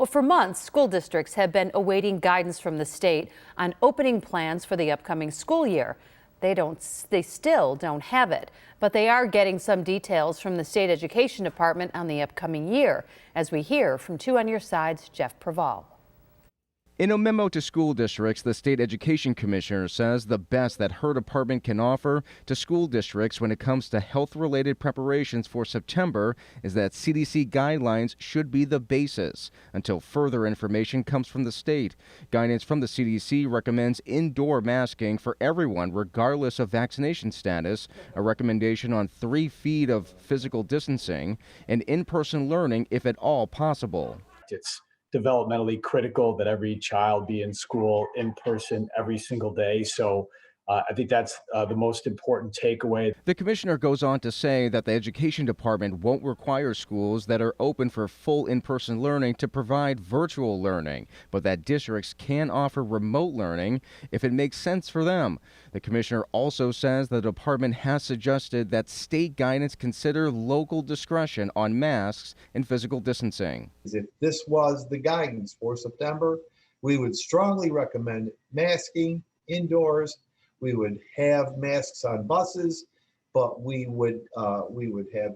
Well, for months, school districts have been awaiting guidance from the state on opening plans for the upcoming school year. They still don't have it, but they are getting some details from the state education department on the upcoming year, as we hear from 2 on Your Side's Jeff Preval. In a memo to school districts, the state education commissioner says the best that her department can offer to school districts when it comes to health-related preparations for September is that CDC guidelines should be the basis until further information comes from the state. Guidance from the CDC recommends indoor masking for everyone regardless of vaccination status, a recommendation on 3 feet of physical distancing, and in-person learning if at all possible. It's developmentally critical that every child be in school in person every single day. So I think that's the most important takeaway. The commissioner goes on to say that the education department won't require schools that are open for full in-person learning to provide virtual learning, but that districts can offer remote learning if it makes sense for them. The commissioner also says the department has suggested that state guidance consider local discretion on masks and physical distancing. If this was the guidance for September, we would strongly recommend masking indoors. We would have masks on buses, but we would have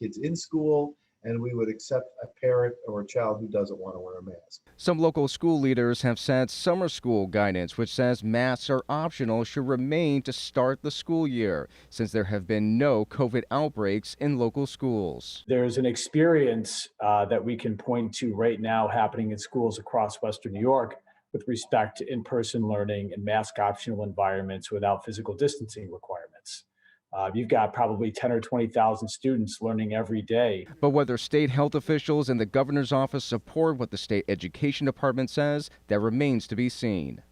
kids in school, and we would accept a parent or a child who doesn't want to wear a mask. Some local school leaders have said summer school guidance, which says masks are optional, should remain to start the school year, since there have been no COVID outbreaks in local schools. There's an experience that we can point to right now happening in schools across Western New York with respect to in-person learning and mask optional environments without physical distancing requirements. You've got probably 10 or 20,000 students learning every day. But whether state health officials and the governor's office support what the state education department says, that remains to be seen.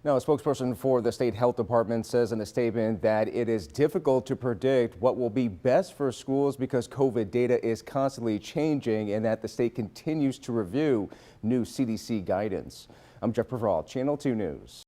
Now, a spokesperson for the state health department says in a statement that it is difficult to predict what will be best for schools because COVID data is constantly changing and that the state continues to review new CDC guidance. I'm Jeff Preval, Channel 2 News.